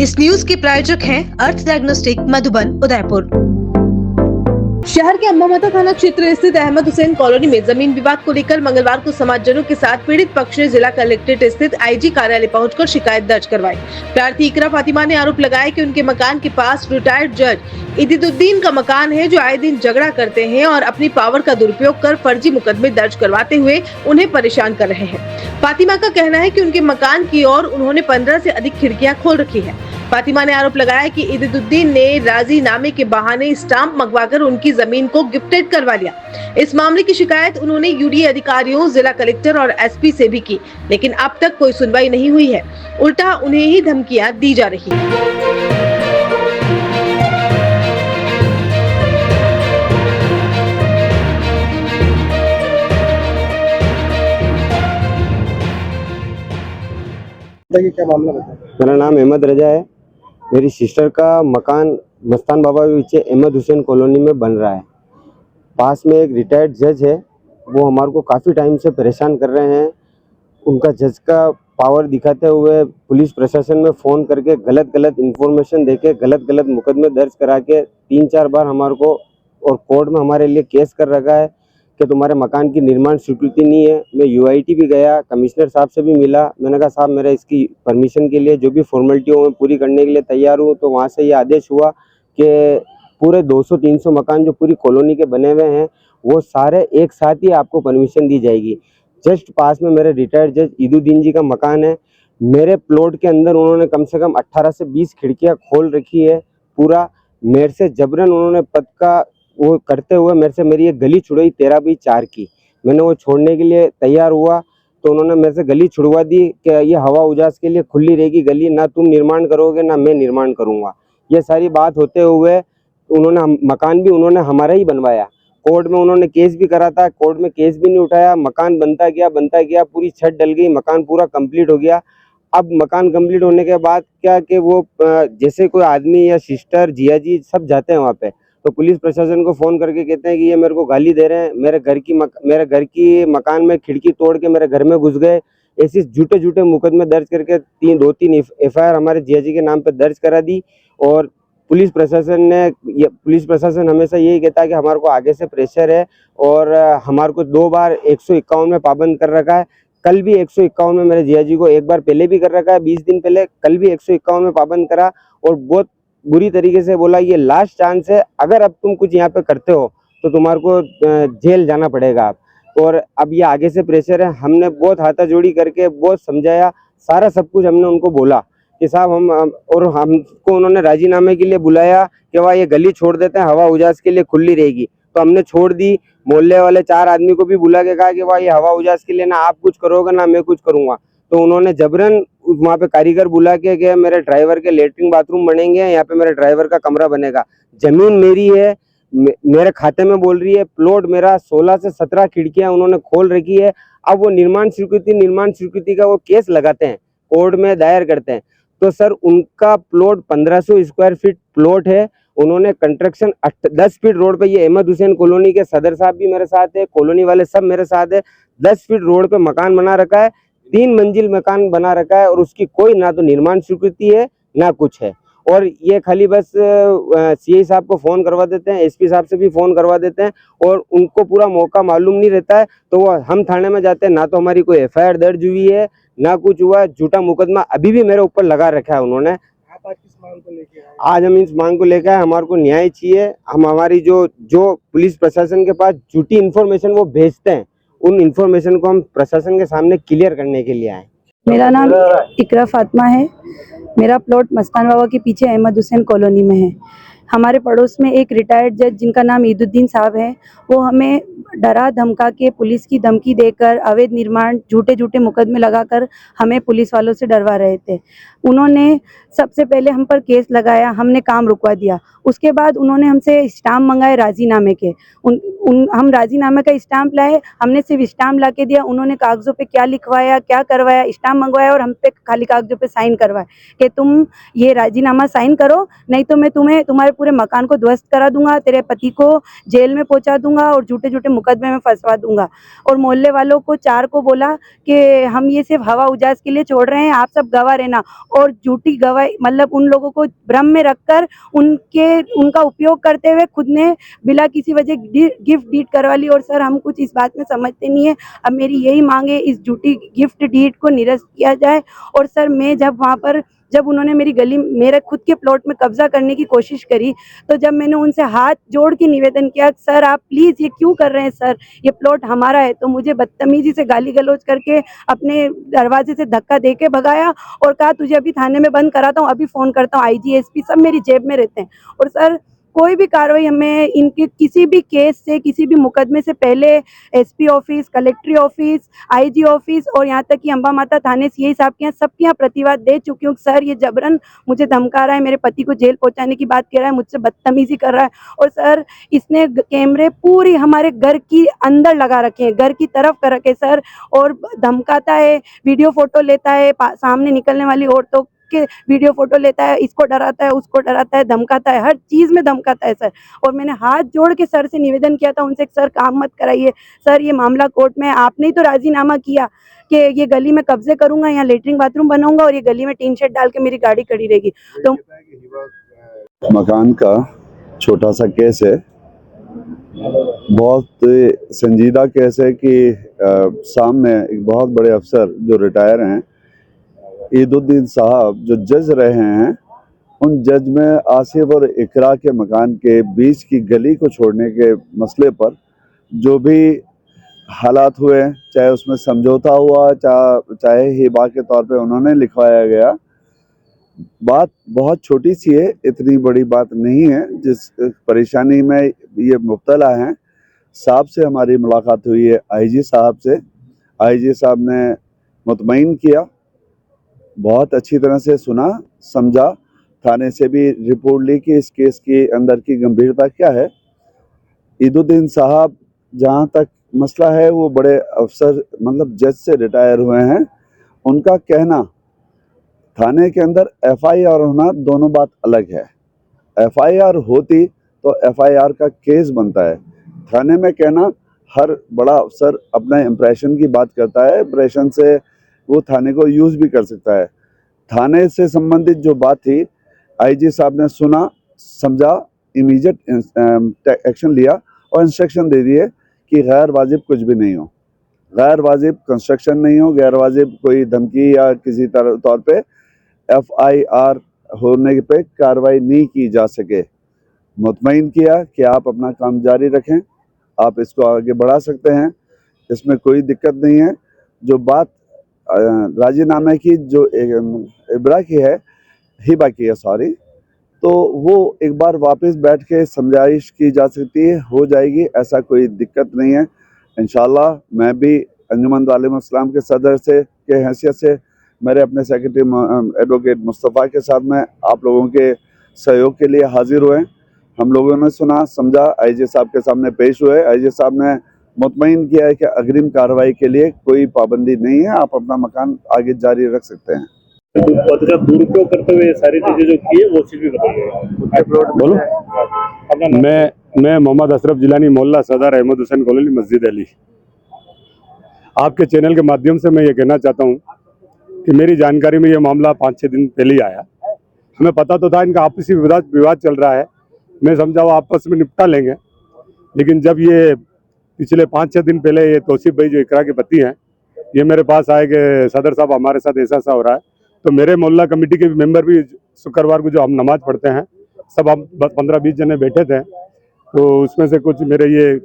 इस न्यूज के प्रायोजक हैं अर्थ डायग्नोस्टिक मधुबन उदयपुर। शहर के अम्बा माता थाना क्षेत्र स्थित अहमद हुसैन कॉलोनी में जमीन विवाद को लेकर मंगलवार को समाजजनों के साथ पीड़ित पक्ष ने जिला कलेक्ट्रेट स्थित आईजी कार्यालय पहुंचकर शिकायत दर्ज करवाई। प्रार्थी इकरा फातिमा ने आरोप लगाया कि उनके मकान के पास रिटायर्ड जज इदीदुद्दीन का मकान है, जो आए दिन झगड़ा करते हैं और अपनी पावर का दुरुपयोग कर फर्जी मुकदमे दर्ज करवाते हुए उन्हें परेशान कर रहे हैं। फातिमा का कहना है कि उनके मकान की ओर उन्होंने 15 से अधिक खिड़कियां खोल रखी है। फातिमा ने आरोप लगाया कि इदीदुद्दीन ने राजीनामे के बहाने स्टाम्प मंगवाकर उनकी जमीन को गिफ्टेड करवा लिया। इस मामले की शिकायत उन्होंने यूडीए अधिकारियों, जिला कलेक्टर और एसपी से भी की, लेकिन अब तक कोई सुनवाई नहीं हुई है। उल्टा उन्हें ही धमकियां दी जा रही है। क्या मामला बताएं? मेरा नाम अहमद रजा है। मेरी सिस्टर का मकान मस्तान बाबा के पीछे अहमद हुसैन कॉलोनी में बन रहा है। पास में एक रिटायर्ड जज है, वो हमारे को काफ़ी टाइम से परेशान कर रहे हैं। उनका जज का पावर दिखाते हुए पुलिस प्रशासन में फ़ोन करके गलत इन्फॉर्मेशन देके गलत मुकदमे दर्ज करा के 3-4 बार हमारे को और कोर्ट में हमारे लिए केस कर रखा है कि तुम्हारे मकान की निर्माण स्वीकृति नहीं है। मैं यूआईटी भी गया, कमिश्नर साहब से भी मिला। मैंने कहा साहब मेरा इसकी परमिशन के लिए जो भी फॉर्मेलिटी हो मैं पूरी करने के लिए तैयार हूँ। तो वहाँ से ये आदेश हुआ कि पूरे 200-300 मकान जो पूरी कॉलोनी के बने हुए हैं वो सारे एक साथ ही आपको परमिशन दी जाएगी। जस्ट पास में मेरे रिटायर्ड जज इदुद्दीन जी का मकान है। मेरे प्लॉट के अंदर उन्होंने कम से कम 18 से 20 खिड़कियाँ खोल रखी है। पूरा मेरे से जबरन उन्होंने पद का वो करते हुए मेरे से मेरी एक गली छुड़ाई 13/4 की। मैंने वो छोड़ने के लिए तैयार हुआ तो उन्होंने मेरे से गली छुड़वा दी कि ये हवा उजास के लिए खुली रहेगी गली, ना तुम निर्माण करोगे ना मैं निर्माण करूँगा। ये सारी बात होते हुए उन्होंने मकान भी उन्होंने हमारा ही बनवाया। कोर्ट में उन्होंने केस भी करा था, कोर्ट में केस भी नहीं उठाया। मकान बनता गया, पूरी छत डल गई, मकान पूरा कंप्लीट हो गया। अब मकान कंप्लीट होने के बाद क्या कि वो जैसे कोई आदमी या सिस्टर जिया जी सब जाते हैं वहाँ पे, तो पुलिस प्रशासन को फ़ोन करके कहते हैं कि ये मेरे को गाली दे रहे हैं, मेरे घर की मकान में खिड़की तोड़ के मेरे घर में घुस गए। ऐसे झूठे मुकदमे दर्ज करके 2-3 एफआईआर हमारे जिया जी के नाम पे दर्ज करा दी। और पुलिस प्रशासन हमेशा यही कहता है कि हमारे को आगे से प्रेशर है और हमारे को 2 बार 151 में पाबंद कर रखा है। कल भी 151 में मेरे जिया जी को एक बार पहले भी कर रखा है, 20 दिन पहले। कल भी 151 में पाबंद करा और बहुत बुरी तरीके से बोला ये लास्ट चांस है, अगर अब तुम कुछ यहाँ पे करते हो तो तुम्हारे को जेल जाना पड़ेगा आप। और अब ये आगे से प्रेशर है। हमने बहुत हाथाजोड़ी करके बहुत समझाया, सारा सब कुछ हमने उनको बोला कि साहब हमको उन्होंने राजीनामे के लिए बुलाया कि वह ये गली छोड़ देते हैं, हवा उजास के लिए खुली रहेगी। तो हमने छोड़ दी। मोहल्ले वाले 4 आदमी को भी बुला के कहा कि वह ये हवा उजास के लिए ना आप कुछ करोगे ना मैं कुछ करूँगा। तो उन्होंने जबरन वहाँ पे कारीगर बुला के गए, मेरे ड्राइवर के लेटरिन बाथरूम बनेंगे, यहाँ पे मेरे ड्राइवर का कमरा बनेगा। जमीन मेरी है, मेरे खाते में बोल रही है। प्लॉट मेरा 16 से 17 खिड़कियाँ उन्होंने खोल रखी है। अब वो निर्माण स्वीकृति का वो केस लगाते हैं, कोर्ट में दायर करते हैं। तो सर उनका प्लॉट 1500 स्क्वायर फीट प्लॉट है। उन्होंने कंस्ट्रक्शन 10 फीट रोड पे, ये अहमद हुसैन कॉलोनी के सदर साहब भी मेरे साथ है, कॉलोनी वाले सब मेरे साथ है। 10 फीट रोड पे मकान बना रखा है, 3 मंजिल मकान बना रखा है और उसकी कोई ना तो निर्माण स्वीकृति है ना कुछ है। और ये खाली बस सीआई साहब को फ़ोन करवा देते हैं, एसपी साहब से भी फ़ोन करवा देते हैं और उनको पूरा मौका मालूम नहीं रहता है। तो वो हम थाने में जाते हैं, ना तो हमारी कोई एफआईआर दर्ज हुई है ना कुछ हुआ। झूठा मुकदमा अभी भी मेरे ऊपर लगा रखा है उन्होंने। आप आज किस मांग को लेके आए? आज हम इस मांग को लेकर हमारे को न्याय चाहिए। हम हमारी जो पुलिस प्रशासन के पास झूठी इन्फॉर्मेशन वो भेजते हैं, उन इन्फॉर्मेशन को हम प्रशासन के सामने क्लियर करने के लिए आए। मेरा नाम इकरा फातिमा है। मेरा प्लॉट मस्तान बाबा के पीछे अहमद हुसैन कॉलोनी में है। हमारे पड़ोस में एक रिटायर्ड जज जिनका नाम इदुद्दीन साहब है, वो हमें डरा धमका के पुलिस की धमकी देकर अवैध निर्माण झूठे मुकदमे लगाकर हमें पुलिस वालों से डरवा रहे थे। उन्होंने सबसे पहले हम पर केस लगाया, हमने काम रुकवा दिया। उसके बाद उन्होंने हमसे स्टाम्प मंगाए राजीनामे के। हम राजीनामे का स्टाम्प लाए, हमने सिर्फ स्टाम्प ला के दिया। उन्होंने कागज़ों पे क्या लिखवाया, क्या करवाया, स्टाम्प मंगवाया और हम पे खाली कागज़ों पे साइन करवाए कि तुम ये राजीनामा साइन करो, नहीं तो मैं तुम्हारे पूरे मकान को ध्वस्त करा दूंगा, तेरे पति को जेल में पहुंचा दूंगा और झूठे मुकदमे में फंसवा दूंगा। और मोहल्ले वालों को 4 को बोला कि हम ये सिर्फ हवा उजास के लिए छोड़ रहे हैं, आप सब गवाह रहना। और झूठी गवाही, मतलब उन लोगों को भ्रम में रखकर उनका उपयोग करते हुए खुद ने बिना किसी वजह गिफ्ट डीड करवा ली। और सर हम कुछ इस बात में समझते नहीं है। अब मेरी यही मांग है, इस झूठी गिफ्ट डीड को निरस्त किया जाए। और सर मैं जब उन्होंने मेरी गली, मेरे खुद के प्लॉट में कब्जा करने की कोशिश करी, तो जब मैंने उनसे हाथ जोड़ के निवेदन किया, सर आप प्लीज ये क्यों कर रहे हैं सर, ये प्लॉट हमारा है, तो मुझे बदतमीजी से गाली गलौज करके अपने दरवाजे से धक्का देके भगाया और कहा तुझे अभी थाने में बंद कराता हूँ, अभी फोन करता हूँ। आईजी एसपी सब मेरी जेब में रहते हैं। और सर कोई भी कार्रवाई हमें इनके किसी भी केस से, किसी भी मुकदमे से पहले SP office, कलेक्ट्री office, IG office और यहाँ तक कि अम्बा माता थाने सीआई साहब के यहाँ सबके यहाँ प्रतिवाद दे चुकी हूँ। सर ये जबरन मुझे धमका रहा है, मेरे पति को जेल पहुंचाने की बात कह रहा है, मुझसे बदतमीजी कर रहा है। और सर इसने कैमरे पूरी हमारे घर की अंदर लगा रखे हैं, घर की तरफ कर रखे सर, और धमकाता है, वीडियो फोटो लेता है, सामने निकलने वाली औरतों के वीडियो फोटो लेता है, इसको डराता है, उसको डराता है, धमकाता है, हर चीज में धमकाता है सर। और मैंने हाथ जोड़ के सर से निवेदन किया था उनसे, सर काम मत कराइए सर, ये मामला कोर्ट में है। आपने ही तो राजीनामा किया कि ये गली में कब्जे करूंगा, यहाँ लेटरिन बाथरूम बनाऊंगा और ये गली में टीन शेड डाल के मेरी गाड़ी खड़ी रहेगी। तो मकान का छोटा सा केस है, बहुत संजीदा केस है कि सामने एक बहुत बड़े अफसर जो रिटायर हैं, ईदुद्दीन साहब जो जज रहे हैं, उन जज में आसिफ और इकरा के मकान के बीच की गली को छोड़ने के मसले पर जो भी हालात हुए, चाहे उसमें समझौता हुआ, चाहे हिबा के तौर पे उन्होंने लिखवाया गया, बात बहुत छोटी सी है, इतनी बड़ी बात नहीं है। जिस परेशानी में ये मुब्तला हैं, साहब से हमारी मुलाकात हुई है, आईजी साहब से। आईजी साहब ने मुतमईन किया, बहुत अच्छी तरह से सुना, समझा, थाने से भी रिपोर्ट ली कि इस केस के अंदर की गंभीरता क्या है। ईदुद्दीन साहब जहाँ तक मसला है, वो बड़े अफसर मतलब जज से रिटायर हुए हैं। उनका कहना थाने के अंदर एफआईआर होना दोनों बात अलग है। एफआईआर होती तो एफआईआर का केस बनता है। थाने में कहना, हर बड़ा अफसर अपना इम्प्रेशन की बात करता है, इम्प्रेशन से वो थाने को यूज़ भी कर सकता है। थाने से संबंधित जो बात थी, आईजी साहब ने सुना, समझा, इमीडिएट एक्शन लिया और इंस्ट्रक्शन दे दिए कि गैर वाजिब कुछ भी नहीं हो, गैर वाजिब कंस्ट्रक्शन नहीं हो, गैर वाजिब कोई धमकी या किसी तौर पे एफआईआर होने पे कार्रवाई नहीं की जा सके। मुतमईन किया कि आप अपना काम जारी रखें, आप इसको आगे बढ़ा सकते हैं, इसमें कोई दिक्कत नहीं है। जो बात राजीनामे की जो इब्रा की है, हिबा की है सॉरी, तो वो एक बार वापस बैठ के समझाइश की जा सकती है, हो जाएगी, ऐसा कोई दिक्कत नहीं है। इंशाल्लाह मैं भी अंजुमन आलिम इस्लाम के सदर से के हैसियत से मेरे अपने सेक्रेटरी एडवोकेट मुस्तफ़ा के साथ में आप लोगों के सहयोग के लिए हाजिर हुए। हम लोगों ने सुना, समझा, आईजी साहब के सामने पेश हुए। आईजी साहब ने मुतमईन किया है कि अग्रिम कार्रवाई के लिए कोई पाबंदी नहीं है, आप अपना मकान आगे जारी रख सकते हैं। पद का दुरुपयोग करते हुए सारी चीजें जो की है वो चीज भी बताइए। बोलो। मैं मोहम्मद अशरफ जिलानी, मोहल्ला सदर, अहमद हुसैन कॉलोनी, मस्जिद अली। आपके चैनल के माध्यम से मैं ये कहना चाहता हूँ कि मेरी जानकारी में ये मामला 5-6 दिन पहले ही आया। हमें पता तो था इनका आपसी विवाद चल रहा है, मैं समझा वो आपस में निपटा लेंगे। लेकिन जब ये पिछले 5-6 दिन पहले ये तौसीफ भाई जो इकरा के पति हैं, ये मेरे पास आए कि सदर साहब हमारे साथ ऐसा हो रहा है, तो मेरे मोहल्ला कमेटी के मेंबर भी शुक्रवार को जो हम नमाज पढ़ते हैं, सब हम 15-20 जने बैठे थे, तो उसमें से कुछ मेरे ये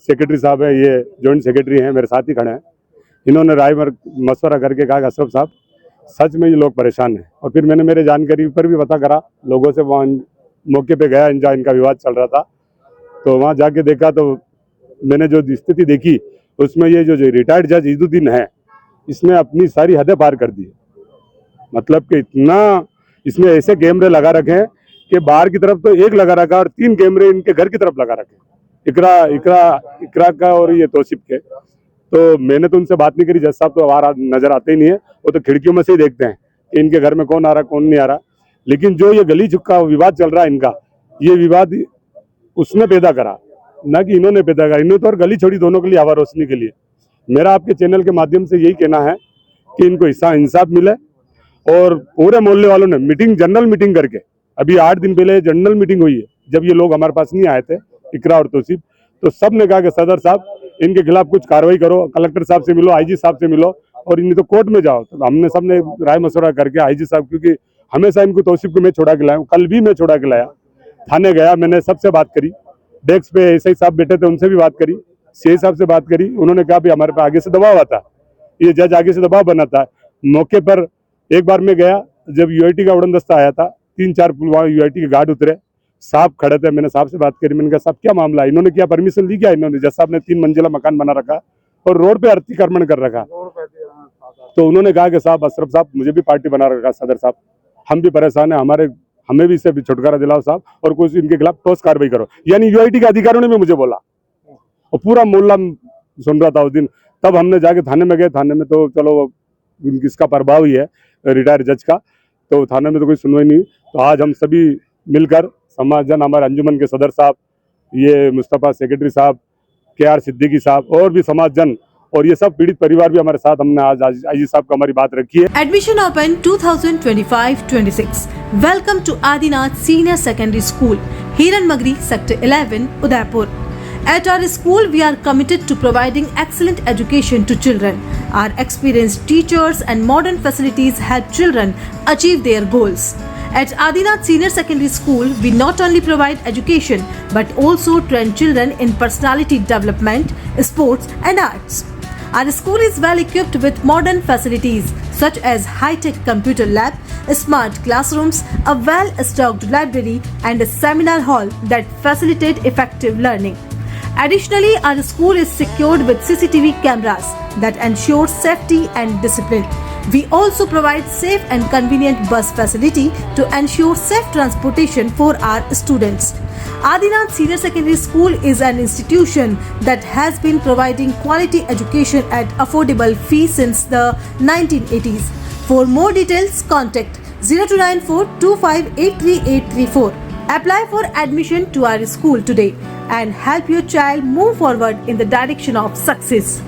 सेक्रेटरी साहब है, ये जॉइंट सेक्रेटरी हैं, मेरे साथ ही खड़े हैं। इन्होंने राय मशवरा करके कहा कि अशरफ साहब सच में ये लोग परेशान हैं। और फिर मैंने मेरे जानकारी पर भी पता करा, लोगों से वहाँ मौके पे गया जहाँ इनका विवाद चल रहा था, तो वहाँ जाके देखा तो मैंने जो स्थिति देखी उसमें ये जो रिटायर्ड जज ईदुद्दीन है, इसने अपनी सारी हदें पार कर दी। मतलब कि इतना इसमें ऐसे कैमरे लगा रखे हैं कि बाहर की तरफ तो एक लगा रखा और 3 कैमरे इनके घर की तरफ लगा रखे, इकरा का और ये तौसीफ के। तो मैंने तो उनसे बात नहीं करी, जज साहब तो बाहर नजर आते ही नहीं है, वो तो खिड़कियों में से ही देखते हैं कि इनके घर में कौन आ रहा कौन नहीं आ रहा। लेकिन जो ये गली चुका विवाद चल रहा है इनका, ये विवाद उसने पैदा करा, ना कि इन्होंने पैदा करा। इन्होंने तो और गली छोड़ी दोनों के लिए, हवा रोशनी के लिए। मेरा आपके चैनल के माध्यम से यही कहना है कि इनको इंसाफ मिले और पूरे मोहल्ले वालों ने मीटिंग, जनरल मीटिंग करके, अभी 8 दिन पहले जनरल मीटिंग हुई है, जब ये लोग हमारे पास नहीं आए थे, इकरा और तौसीफ, तो सब ने कहा कि सदर साहब इनके खिलाफ कुछ कार्रवाई करो, कलेक्टर साहब से मिलो, आईजी साहब से मिलो, और इन्हें तो कोर्ट में जाओ। तो हमने सबने राय मशवरा करके आईजी साहब, क्योंकि हमेशा इनको तौसीफ को मैं छोड़ा के लाया हूँ, कल भी मैं छोड़ा के लाया, थाने गया, मैंने सबसे बात करी, डेस्क पे एसआई साहब बैठे थे, उनसे भी बात करी, सीआई साहब से बात करी, उन्होंने कहा भी हमारे पे आगे से दबाव आता, ये जज आगे से दबाव बनाता है। मौके पर एक बार मैं गया, जब यूआईटी का उड़न दस्ता आया था, 3-4 यूआईटी के गार्ड उतरे, साहब खड़े थे, मैंने साहब से बात करी, मैंने कहा साहब क्या मामला है, इन्होंने क्या परमिशन दी क्या? इन्होंने जज साहब ने 3 मंजिला मकान बना रखा और रोड पे अतिक्रमण कर रखा। तो उन्होंने कहा कि साहब अशरफ साहब मुझे भी पार्टी बना रखा, सदर साहब हम भी परेशान है, हमें भी इससे छुटकारा दिलाओ साहब, और कुछ इनके खिलाफ ठोस कार्रवाई करो। यानी यूआईटी के अधिकारियों ने भी मुझे बोला, और पूरा मोहल्ला सुन रहा था उस दिन। तब हमने जाके थाने में गए, थाने में तो चलो किसका प्रभाव ही है रिटायर जज का, तो थाने में तो कोई सुनवाई नहीं। तो आज हम सभी मिलकर समाजजन, हमारे अंजुमन के सदर साहब, ये मुस्तफ़ा सेक्रेटरी साहब, KR सिद्दीकी साहब और भी समाजजन, और ये सब पीड़ित परिवार भी हमारे साथ, हमने आज आईजी साहब को हमारी बात रखी है। Admission open 2025-26. Welcome to Adinath Senior Secondary School, Hiran Magri, Sector 11, Udaipur. At our school, we are committed to providing excellent education to children. Our experienced teachers and modern facilities help children achieve their goals. At Adinath Senior Secondary School, we not only provide education but also train children in personality development, sports and arts. Our school is well equipped with modern facilities such as high-tech computer lab, smart classrooms, a well-stocked library and a seminar hall that facilitate effective learning. Additionally, our school is secured with CCTV cameras that ensure safety and discipline. We also provide safe and convenient bus facility to ensure safe transportation for our students. Adinath Senior Secondary School is an institution that has been providing quality education at affordable fees since the 1980s. For more details, contact 0294 2583 Apply for admission to our school today and help your child move forward in the direction of success.